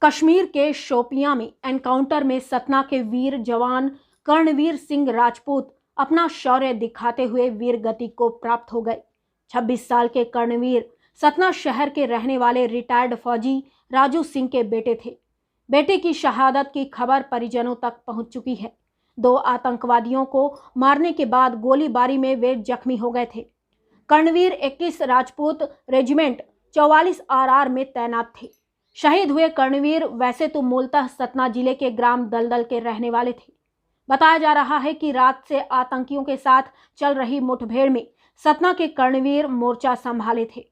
कश्मीर के शोपियां में एनकाउंटर में सतना के वीर जवान कर्णवीर सिंह राजपूत अपना शौर्य दिखाते हुए वीर गति को प्राप्त हो गए। 26 साल के कर्णवीर सतना शहर के रहने वाले रिटायर्ड फौजी राजू सिंह के बेटे थे। बेटे की शहादत की खबर परिजनों तक पहुंच चुकी है। 2 आतंकवादियों को मारने के बाद गोलीबारी में वे जख्मी हो गए थे। कर्णवीर 21 राजपूत रेजिमेंट 44 RR में तैनात थे। शहीद हुए कर्णवीर वैसे तो मूलतः सतना जिले के ग्राम दलदल के रहने वाले थे। बताया जा रहा है कि रात से आतंकियों के साथ चल रही मुठभेड़ में सतना के कर्णवीर मोर्चा संभाले थे,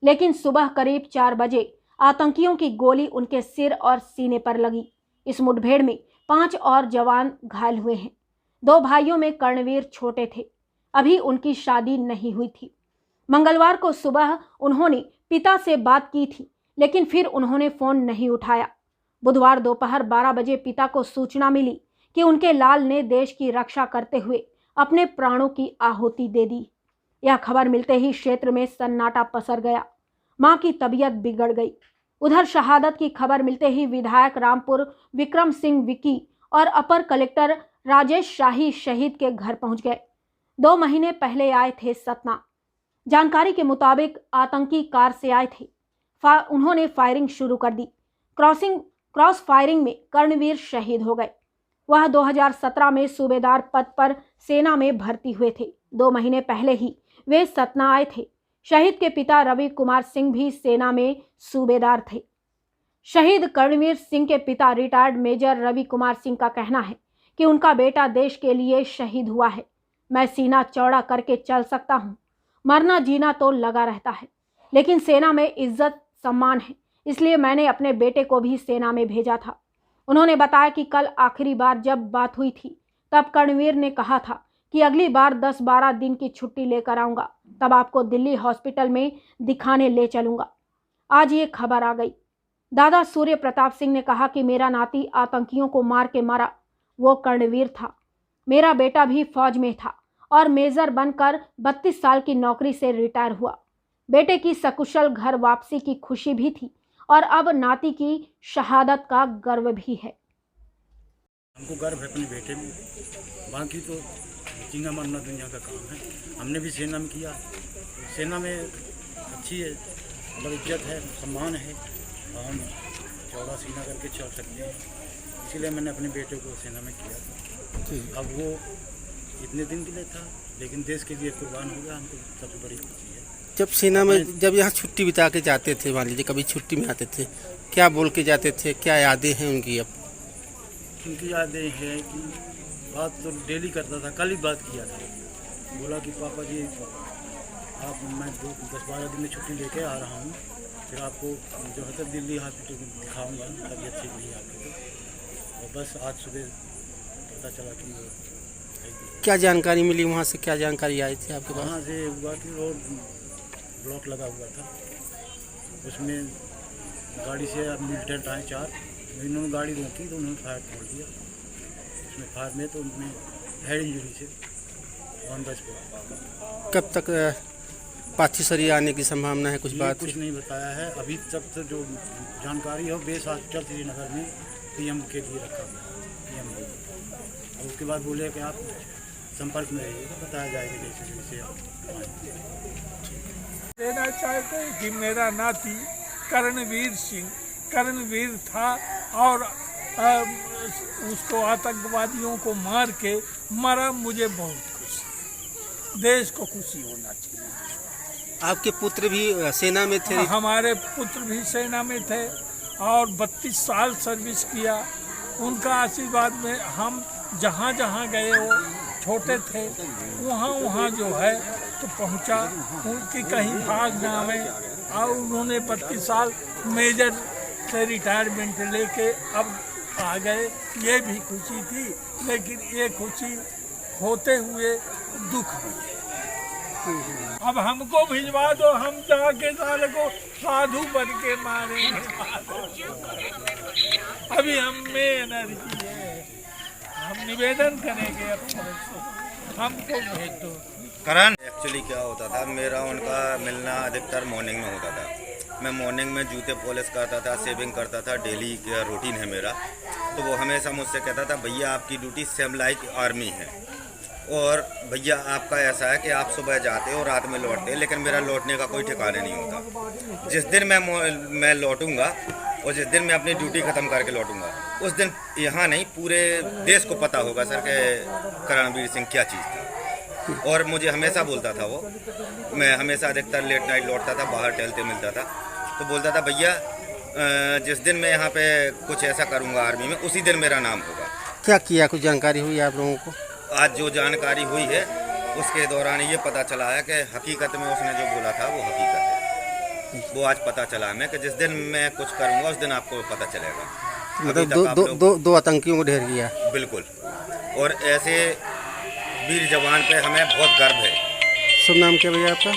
लेकिन सुबह करीब 4 बजे आतंकियों की गोली उनके सिर और सीने पर लगी। इस मुठभेड़ में 5 और जवान घायल हुए हैं। 2 भाइयों में कर्णवीर छोटे थे, अभी उनकी शादी नहीं हुई थी। मंगलवार को सुबह उन्होंने पिता से बात की थी, लेकिन फिर उन्होंने फोन नहीं उठाया। बुधवार दोपहर 12 बजे पिता को सूचना मिली कि उनके लाल ने देश की रक्षा करते हुए अपने प्राणों की आहुति दे दी। यह खबर मिलते ही क्षेत्र में सन्नाटा पसर गया। मां की तबीयत बिगड़ गई। उधर शहादत की खबर मिलते ही विधायक रामपुर विक्रम सिंह विक्की और अपर कलेक्टर राजेश शाही शहीद के घर पहुंच गए। 2 महीने पहले आए थे सतना। जानकारी के मुताबिक आतंकी कार से आए थे। उन्होंने फायरिंग शुरू कर दी। क्रॉस फायरिंग में कर्णवीर शहीद हो गए। वह 2017 में सूबेदार पद पर सेना में भर्ती हुए थे। 2 महीने पहले ही वे सतना आए थे। शहीद के पिता रवि कुमार सिंह भी सेना में सूबेदार थे। शहीद कर्णवीर सिंह के पिता रिटायर्ड मेजर रवि कुमार सिंह का कहना है कि उनका बेटा देश के लिए शहीद हुआ है। मैं सीना चौड़ा करके चल सकता हूँ, मरना जीना तो लगा रहता है, लेकिन सेना में इज्जत सम्मान है, इसलिए मैंने अपने बेटे को भी सेना में भेजा था। उन्होंने बताया कि कल आखिरी बार जब बात हुई थी तब कर्णवीर ने कहा था कि अगली बार 10-12 दिन की छुट्टी लेकर आऊँगा, तब आपको दिल्ली हॉस्पिटल में दिखाने ले चलूँगा। आज ये खबर आ गई। दादा सूर्य प्रताप सिंह ने कहा कि मेरा नाती आतंकियों को मार के मारा, वो कर्णवीर था। मेरा बेटा भी फौज में था और मेजर बनकर 32 साल की नौकरी से रिटायर हुआ। बेटे की सकुशल घर वापसी की खुशी भी थी और अब नाती की शहादत का गर्व भी है। हमको गर्व है अपने बेटे में, बाकी तो जीना मरना दुनिया का काम है। हमने भी सेना में किया। सेना में अच्छी है, मतलब इज्जत है, सम्मान है और हम चौड़ा सीना करके चल सकते हैं। इसीलिए मैंने अपने बेटे को सेना में किया था। अब वो इतने दिन के लिए था, लेकिन देश के लिए कुर्बान हो गया। हमको सबसे बड़ी खुशी है। जब सेना में जब यहाँ छुट्टी बिता के जाते थे, मान लीजिए कभी छुट्टी में आते थे, क्या बोल के जाते थे, क्या यादें हैं उनकी? अब उनकी यादें हैं कि बात तो डेली करता था। कल ही बात किया था, बोला कि पापा जी आप मैं 10-12 दिन में छुट्टी लेके आ रहा हूँ, फिर आपको जो है तो दिल्ली हॉस्पिटल में दिखाऊँगा, तबीयत ठीक नहीं आपकी। तो और बस आज सुबह पता चला कि क्या जानकारी मिली वहाँ से? क्या जानकारी आई थी आपके पास? वहाँ से हुआ कि रोड ब्लॉक लगा हुआ था, उसमें गाड़ी से मिलिटेंट आए 4, इन्होंने गाड़ी रोकी तो उन्होंने फायर छोड़ दिया। उसमें फायर में तो उनमें हेड इंजरी से ऑन द स्पॉट। कब तक पार्थी शरीर आने की संभावना है? कुछ बात कुछ नहीं बताया है अभी तक। तो जो जानकारी हो बेस हॉस्पिटल श्रीनगर में PM के लिए रखा हुआ है। और उसके बाद बोले कि आप संपर्क में रहिएगा, बताया जाएगा जैसे जैसे आप देना चाहते हैं कि मेरा नाती कर्णवीर सिंह कर्णवीर था और उसको आतंकवादियों को मार के मरा। मुझे बहुत खुशी, देश को खुशी होना चाहिए। आपके पुत्र भी सेना में थे? हमारे पुत्र भी सेना में थे और 32 साल सर्विस किया। उनका आशीर्वाद में हम जहाँ जहाँ गए वो छोटे थे वहाँ वहाँ जो है तो पहुँचा। उनकी कहीं भाग ना में और उन्होंने 32 साल मेजर से रिटायरमेंट लेके अब आ गए। ये भी खुशी थी, लेकिन ये खुशी होते हुए दुख भी। अब हमको भिजवा दो, हम जाके साले को साधु बन के मारेंगे। अभी हम में एनर्जी है, हम निवेदन करेंगे अफसर से हमको भेज दो। करण एक्चुअली क्या होता था, मेरा उनका मिलना अधिकतर मॉर्निंग में होता था। मैं मॉर्निंग में जूते पॉलिश करता था, शेविंग करता था, डेली का रूटीन है मेरा। तो वो हमेशा मुझसे कहता था भैया आपकी ड्यूटी सेम लाइक आर्मी है, और भैया आपका ऐसा है कि आप सुबह जाते हो रात में लौटते हो, लेकिन मेरा लौटने का कोई ठिकाना नहीं होता। जिस दिन मैं लौटूंगा और जिस दिन मैं अपनी ड्यूटी ख़त्म करके लौटूंगा, उस दिन यहाँ नहीं पूरे देश को पता होगा सर कि करणवीर सिंह क्या चीज़ था। और मुझे हमेशा बोलता था वो, मैं हमेशा अधिकतर लेट नाइट लौटता था, बाहर टहलते मिलता था, तो बोलता था भैया जिस दिन मैं यहाँ पे कुछ ऐसा करूँगा आर्मी में, उसी दिन मेरा नाम होगा। क्या किया, कुछ जानकारी हुई आप लोगों को? आज जो जानकारी हुई है उसके दौरान ये पता चला है कि हकीकत में उसने जो बोला था वो हकीकत है। वो आज पता चला हमें कि जिस दिन मैं कुछ करूँगा उस दिन आपको पता चलेगा। मतलब दो आतंकियों को ढेर किया। बिल्कुल, और ऐसे वीर जवान पे हमें बहुत गर्व है। शुभ नाम क्या भैया आपका?